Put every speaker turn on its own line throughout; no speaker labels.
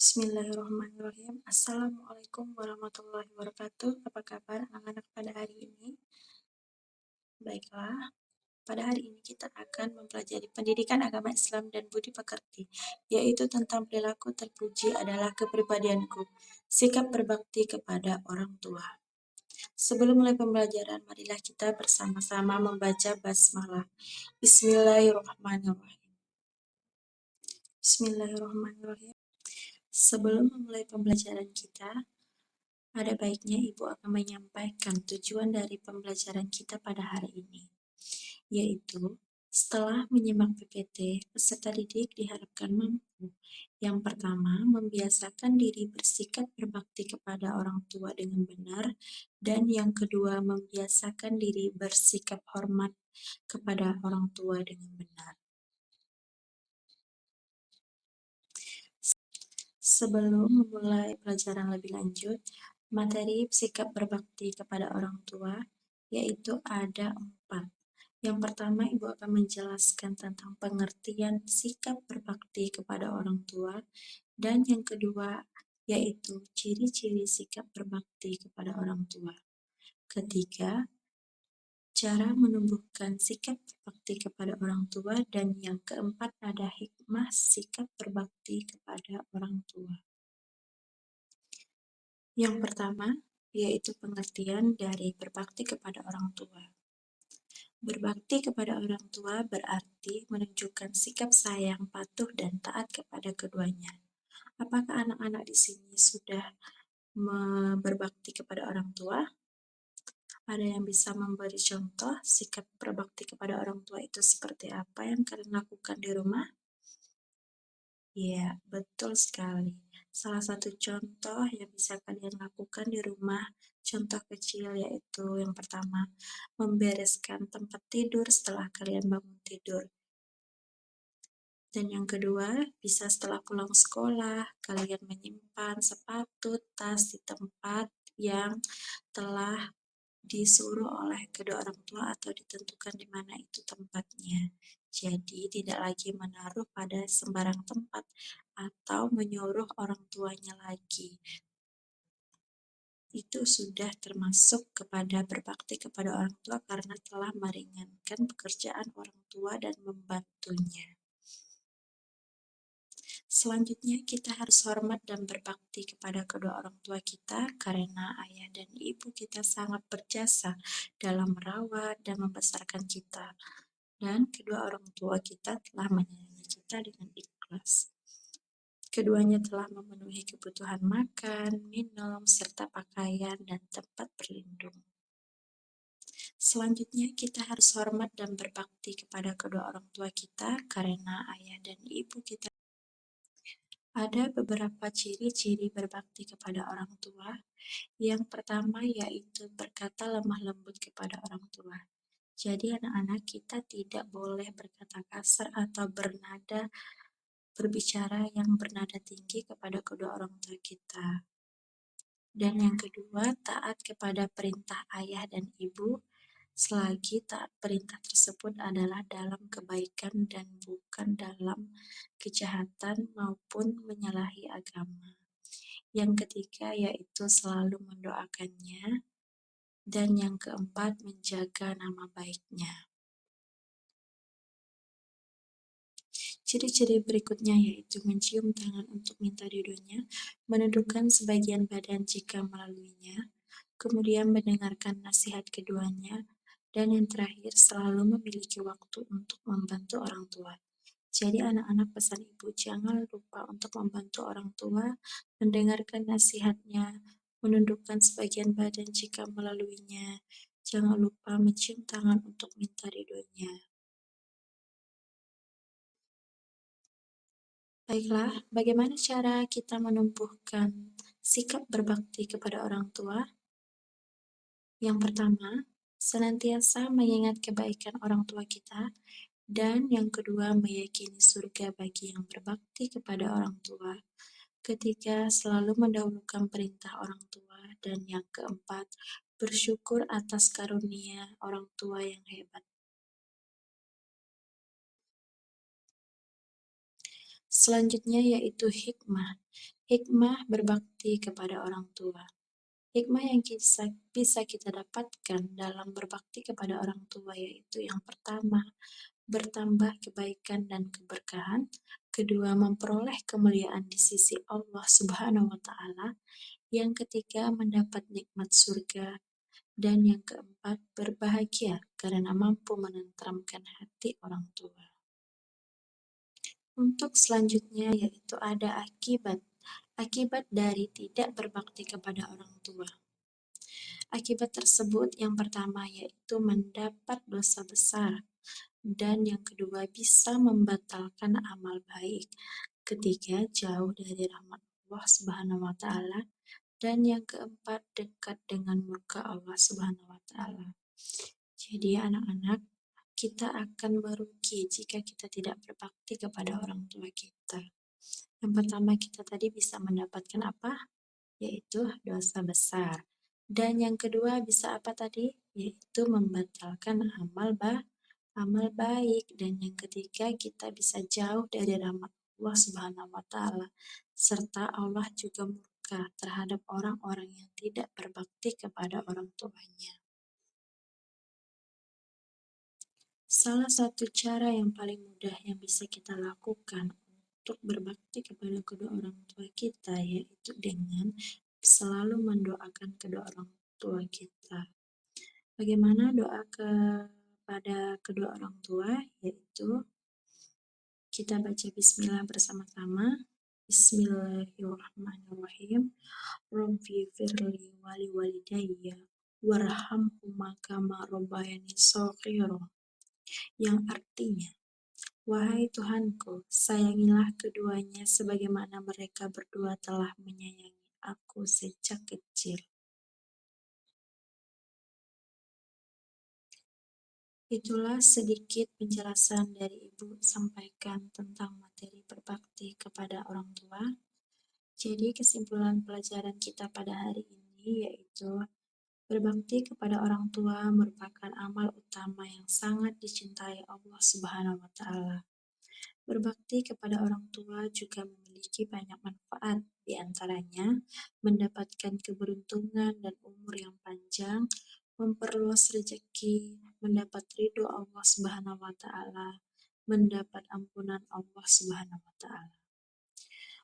Bismillahirrahmanirrahim. Assalamualaikum warahmatullahi wabarakatuh. Apa kabar anak-anak pada hari ini? Baiklah, pada hari ini kita akan mempelajari pendidikan agama Islam dan budi pekerti, yaitu tentang perilaku terpuji adalah kepribadianku, sikap berbakti kepada orang tua. Sebelum mulai pembelajaran, marilah kita bersama-sama membaca basmalah. Bismillahirrahmanirrahim. Bismillahirrahmanirrahim. Sebelum memulai pembelajaran kita, ada baiknya Ibu akan menyampaikan tujuan dari pembelajaran kita pada hari ini, yaitu setelah menyimak PPT, peserta didik diharapkan mampu. Yang pertama, membiasakan diri bersikap berbakti kepada orang tua dengan benar, dan yang kedua, membiasakan diri bersikap hormat kepada orang tua dengan benar. Sebelum memulai pelajaran lebih lanjut, materi sikap berbakti kepada orang tua, yaitu ada 4. Yang pertama, Ibu akan menjelaskan tentang pengertian sikap berbakti kepada orang tua, dan yang kedua, yaitu ciri-ciri sikap berbakti kepada orang tua. Ketiga, cara menumbuhkan sikap berbakti kepada orang tua, dan yang keempat ada hikmah sikap berbakti kepada orang tua. Yang pertama, yaitu pengertian dari berbakti kepada orang tua. Berbakti kepada orang tua berarti menunjukkan sikap sayang, patuh, dan taat kepada keduanya. Apakah anak-anak di sini sudah berbakti kepada orang tua? Ada yang bisa memberi contoh sikap berbakti kepada orang tua itu seperti apa yang kalian lakukan di rumah? Ya, betul sekali. Salah satu contoh yang bisa kalian lakukan di rumah, contoh kecil yaitu yang pertama, membereskan tempat tidur setelah kalian bangun tidur. Dan yang kedua, bisa setelah pulang sekolah, kalian menyimpan sepatu, tas di tempat yang telah disuruh oleh kedua orang tua atau ditentukan di mana itu tempatnya. Jadi tidak lagi menaruh pada sembarang tempat atau menyuruh orang tuanya lagi. Itu sudah termasuk kepada berbakti kepada orang tua karena telah meringankan pekerjaan orang tua dan membantunya. Selanjutnya, kita harus hormat dan berbakti kepada kedua orang tua kita karena ayah dan ibu kita sangat berjasa dalam merawat dan membesarkan kita. Dan kedua orang tua kita telah menyayangi kita dengan ikhlas. Keduanya telah memenuhi kebutuhan makan, minum, serta pakaian dan tempat berlindung. Selanjutnya, kita harus hormat dan berbakti kepada kedua orang tua kita karena ayah dan ibu kita. Ada beberapa ciri-ciri berbakti kepada orang tua. Yang pertama yaitu berkata lemah lembut kepada orang tua. Jadi anak-anak kita tidak boleh berkata kasar atau berbicara yang bernada tinggi kepada kedua orang tua kita. Dan yang kedua, taat kepada perintah ayah dan ibu selagi taat perintah tersebut adalah dalam kebaikan dan bukan dalam kejahatan maupun menyalahi agama. Yang ketiga yaitu selalu mendoakannya, dan yang keempat menjaga nama baiknya. Ciri-ciri berikutnya yaitu mencium tangan untuk minta ridhonya, menundukkan sebagian badan jika melaluinya, kemudian mendengarkan nasihat keduanya, dan yang terakhir selalu memiliki waktu untuk membantu orang tua. Jadi anak-anak pesan ibu jangan lupa untuk membantu orang tua, mendengarkan nasihatnya, menundukkan sebagian badan jika melaluinya, jangan lupa mencium tangan untuk minta ridhonya. Baiklah, bagaimana cara kita menumbuhkan sikap berbakti kepada orang tua? Yang pertama, senantiasa mengingat kebaikan orang tua kita, dan yang kedua, meyakini surga bagi yang berbakti kepada orang tua. Ketiga, selalu mendahulukan perintah orang tua, dan yang keempat, bersyukur atas karunia orang tua yang hebat. Selanjutnya yaitu hikmah. Hikmah berbakti kepada orang tua. Hikmah yang bisa kita dapatkan dalam berbakti kepada orang tua yaitu yang pertama, bertambah kebaikan dan keberkahan. Kedua, memperoleh kemuliaan di sisi Allah Subhanahu wa Ta'ala. Yang ketiga, mendapat nikmat surga. Dan yang keempat, berbahagia karena mampu menenteramkan hati orang tua. Untuk selanjutnya yaitu ada akibat. Akibat dari tidak berbakti kepada orang tua. Akibat tersebut yang pertama yaitu mendapat dosa besar. Dan yang kedua bisa membatalkan amal baik. Ketiga, jauh dari rahmat Allah Subhanahu wa Ta'ala. Dan yang keempat, dekat dengan murka Allah Subhanahu wa Ta'ala. Jadi, anak-anak, kita akan merugi jika kita tidak berbakti kepada orang tua kita. Yang pertama, kita tadi bisa mendapatkan apa? Yaitu dosa besar. Dan yang kedua bisa apa tadi? Yaitu membatalkan amal baik. Dan yang ketiga kita bisa jauh dari rahmat Allah Subhanahu wa Ta'ala. Serta Allah juga murka terhadap orang-orang yang tidak berbakti kepada orang tuanya. Salah satu cara yang paling mudah yang bisa kita lakukan untuk berbakti kepada kedua orang tua kita yaitu dengan selalu mendoakan kedua orang tua kita. Bagaimana doa kepada kedua orang tua? Yaitu kita baca bismillah bersama-sama. Bismillahirrahmanirrahim. Rabbi firli wali walidayya warhamhuma kama rabbayani shaghira. Yang artinya, wahai Tuhanku, sayangilah keduanya sebagaimana mereka berdua telah menyayangi aku sejak kecil. Itulah sedikit penjelasan dari Ibu sampaikan tentang materi berbakti kepada orang tua. Jadi kesimpulan pelajaran kita pada hari ini yaitu berbakti kepada orang tua merupakan amal utama yang sangat dicintai Allah Subhanahu wa Ta'ala. Berbakti kepada orang tua juga memiliki banyak manfaat, di antaranya mendapatkan keberuntungan dan umur yang panjang, memperluas rezeki, mendapat ridho Allah Subhanahu wa Ta'ala, mendapat ampunan Allah Subhanahu wa Ta'ala.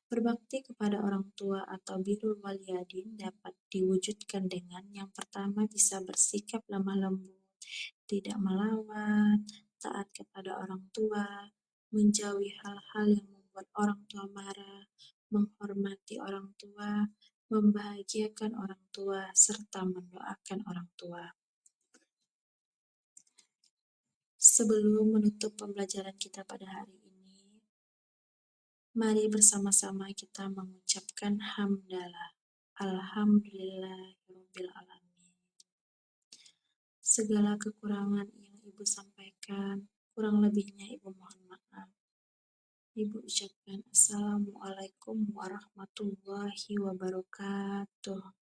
Berbakti kepada orang tua atau birrul waliyadin dapat diwujudkan dengan yang pertama bisa bersikap lemah lembut, tidak melawan, taat kepada orang tua, menjauhi hal-hal yang membuat orang tua marah, menghormati orang tua, membahagiakan orang tua, serta mendoakan orang tua. Sebelum menutup pembelajaran kita pada hari ini, mari bersama-sama kita mengucapkan hamdalah. Alhamdulillahirabbil alamin. Segala kekurangan yang Ibu sampaikan, kurang lebihnya Ibu mohon maaf. Ibu ucapkan Assalamualaikum warahmatullahi wabarakatuh.